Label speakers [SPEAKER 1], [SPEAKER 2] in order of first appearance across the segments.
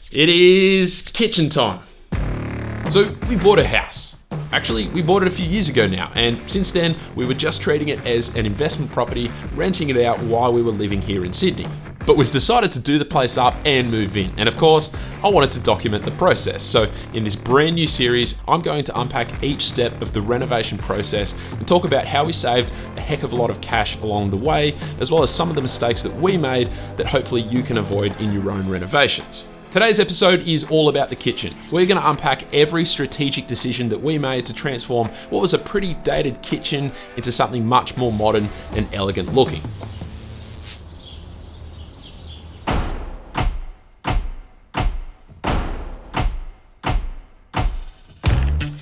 [SPEAKER 1] It is kitchen time. So we bought a house. Actually, we bought it a few years ago now, and since then we were just treating it as an investment property, renting it out while we were living here in Sydney. But we've decided to do the place up and move in, and of course, I wanted to document the process. So in this brand new series, I'm going to unpack each step of the renovation process and talk about how we saved a heck of a lot of cash along the way, as well as some of the mistakes that we made that hopefully you can avoid in your own renovations. Today's episode is all about the kitchen. We're going to unpack every strategic decision that we made to transform what was a pretty dated kitchen into something much more modern and elegant looking.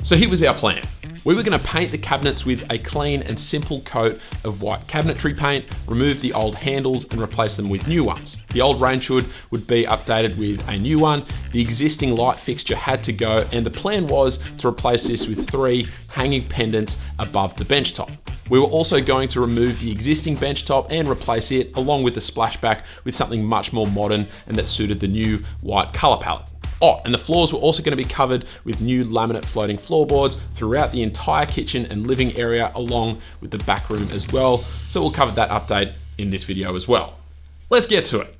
[SPEAKER 1] So here was our plan. We were going to paint the cabinets with a clean and simple coat of white cabinetry paint, remove the old handles and replace them with new ones. The old range hood would be updated with a new one, the existing light fixture had to go, and the plan was to replace this with 3 hanging pendants above the bench top. We were also going to remove the existing bench top and replace it, along with the splashback, with something much more modern and that suited the new white color palette. Oh, and the floors were also going to be covered with new laminate floating floorboards throughout the entire kitchen and living area, along with the back room as well. So we'll cover that update in this video as well. Let's get to it.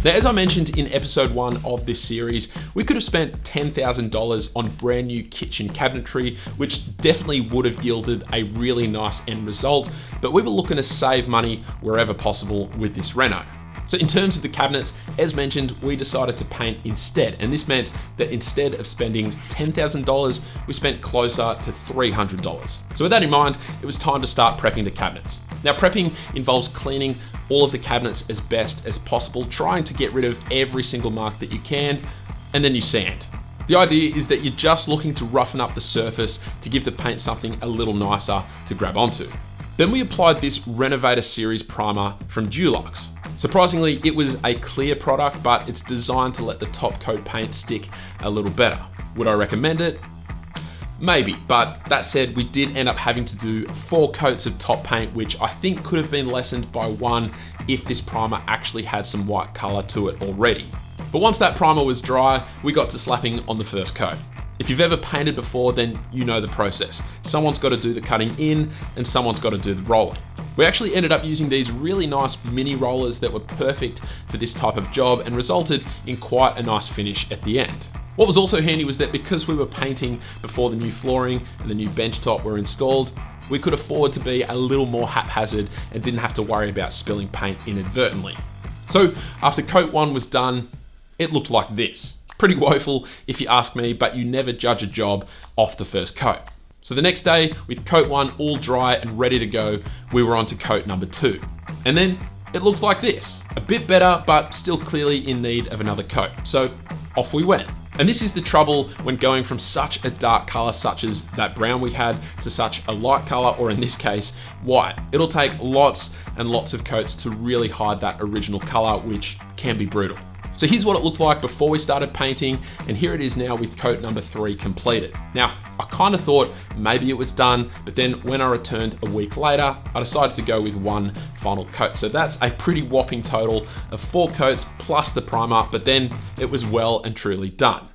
[SPEAKER 1] Now, as I mentioned in episode 1 of this series, we could have spent $10,000 on brand new kitchen cabinetry, which definitely would have yielded a really nice end result, but we were looking to save money wherever possible with this reno. So in terms of the cabinets, as mentioned, we decided to paint instead. And this meant that instead of spending $10,000, we spent closer to $300. So with that in mind, it was time to start prepping the cabinets. Now, prepping involves cleaning all of the cabinets as best as possible, trying to get rid of every single mark that you can, and then you sand. The idea is that you're just looking to roughen up the surface to give the paint something a little nicer to grab onto. Then we applied this Renovator Series primer from Dulux. Surprisingly, it was a clear product, but it's designed to let the top coat paint stick a little better. Would I recommend it? Maybe, but that said, we did end up having to do 4 coats of top paint, which I think could have been lessened by 1 if this primer actually had some white color to it already. But once that primer was dry, we got to slapping on the first coat. If you've ever painted before, then you know the process. Someone's got to do the cutting in and someone's got to do the rolling. We actually ended up using these really nice mini rollers that were perfect for this type of job and resulted in quite a nice finish at the end. What was also handy was that because we were painting before the new flooring and the new bench top were installed, we could afford to be a little more haphazard and didn't have to worry about spilling paint inadvertently. So after coat 1 was done, it looked like this. Pretty woeful if you ask me, but you never judge a job off the first coat. So the next day, with coat 1 all dry and ready to go, we were on to coat number 2. And then it looks like this. A bit better, but still clearly in need of another coat. So off we went. And this is the trouble when going from such a dark color such as that brown we had to such a light color, or in this case, white. It'll take lots and lots of coats to really hide that original color, which can be brutal. So here's what it looked like before we started painting, and here it is now with coat number 3 completed. Now, I kind of thought maybe it was done, but then when I returned a week later, I decided to go with 1 final coat. So that's a pretty whopping total of 4 coats plus the primer, but then it was well and truly done.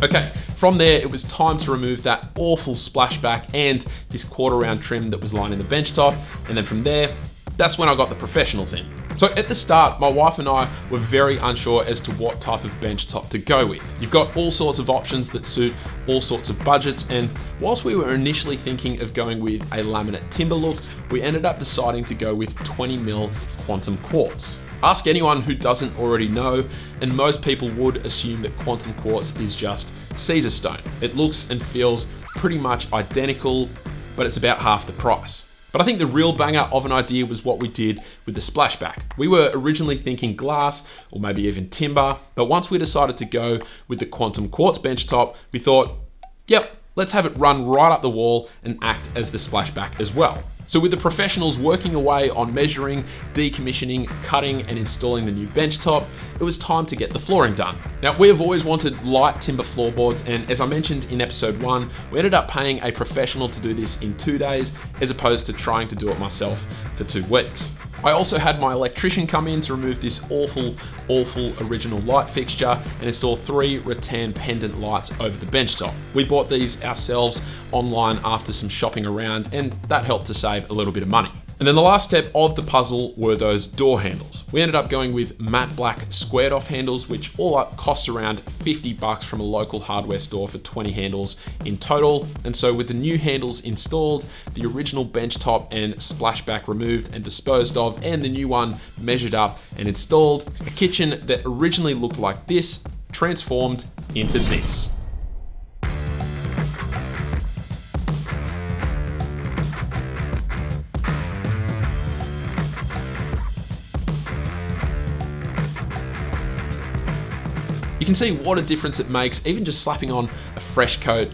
[SPEAKER 1] Okay, from there, it was time to remove that awful splashback and this quarter round trim that was lining the bench top. And then from there, that's when I got the professionals in. So at the start, my wife and I were very unsure as to what type of bench top to go with. You've got all sorts of options that suit all sorts of budgets, and whilst we were initially thinking of going with a laminate timber look, we ended up deciding to go with 20mm quantum quartz. Ask anyone who doesn't already know, and most people would assume that quantum quartz is just Caesar stone. It looks and feels pretty much identical, but it's about half the price. But I think the real banger of an idea was what we did with the splashback. We were originally thinking glass or maybe even timber, but once we decided to go with the quantum quartz bench top, we thought, yep, let's have it run right up the wall and act as the splashback as well. So with the professionals working away on measuring, decommissioning, cutting and installing the new bench top, it was time to get the flooring done. Now, we have always wanted light timber floorboards, and as I mentioned in episode 1, we ended up paying a professional to do this in 2 days as opposed to trying to do it myself for 2 weeks. I also had my electrician come in to remove this awful original light fixture and install 3 rattan pendant lights over the benchtop. We bought these ourselves online after some shopping around, and that helped to save a little bit of money. And then the last step of the puzzle were those door handles. We ended up going with matte black squared off handles, which all up cost around $50 from a local hardware store for 20 handles in total. And so with the new handles installed, the original benchtop and splashback removed and disposed of, and the new one measured up and installed, a kitchen that originally looked like this transformed into this. You can see what a difference it makes, even just slapping on a fresh coat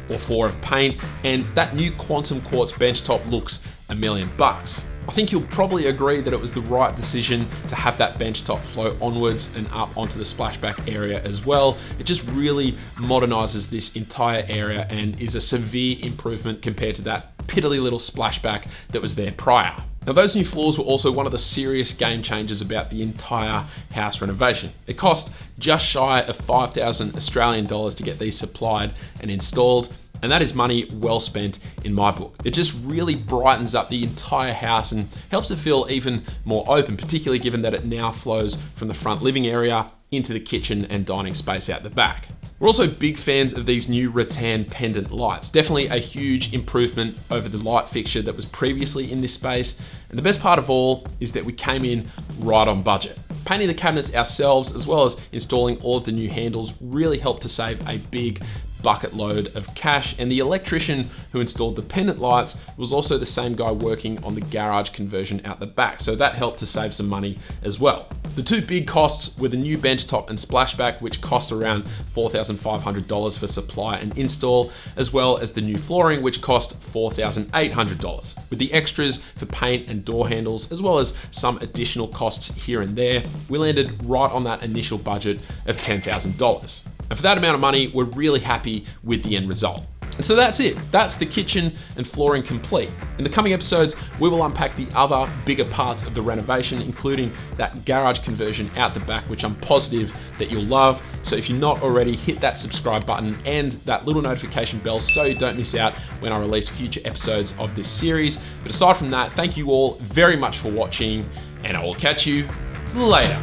[SPEAKER 1] or 4 of paint, and that new Quantum Quartz benchtop looks $1 million. I think you'll probably agree that it was the right decision to have that benchtop flow onwards and up onto the splashback area as well. It just really modernizes this entire area and is a severe improvement compared to that piddly little splashback that was there prior. Now, those new floors were also one of the serious game changers about the entire house renovation. It cost just shy of 5,000 Australian dollars to get these supplied and installed, and that is money well spent in my book. It just really brightens up the entire house and helps it feel even more open, particularly given that it now flows from the front living area into the kitchen and dining space out the back. We're also big fans of these new rattan pendant lights. Definitely a huge improvement over the light fixture that was previously in this space. And the best part of all is that we came in right on budget. Painting the cabinets ourselves, as well as installing all of the new handles, really helped to save a big bucket load of cash, and the electrician who installed the pendant lights was also the same guy working on the garage conversion out the back, so that helped to save some money as well. The two big costs were the new benchtop and splashback, which cost around $4,500 for supply and install, as well as the new flooring, which cost $4,800. With the extras for paint and door handles, as well as some additional costs here and there, we landed right on that initial budget of $10,000. And for that amount of money, we're really happy with the end result. And so that's it. That's the kitchen and flooring complete. In the coming episodes, we will unpack the other bigger parts of the renovation, including that garage conversion out the back, which I'm positive that you'll love. So if you're not already, hit that subscribe button and that little notification bell so you don't miss out when I release future episodes of this series. But aside from that, thank you all very much for watching, and I will catch you later.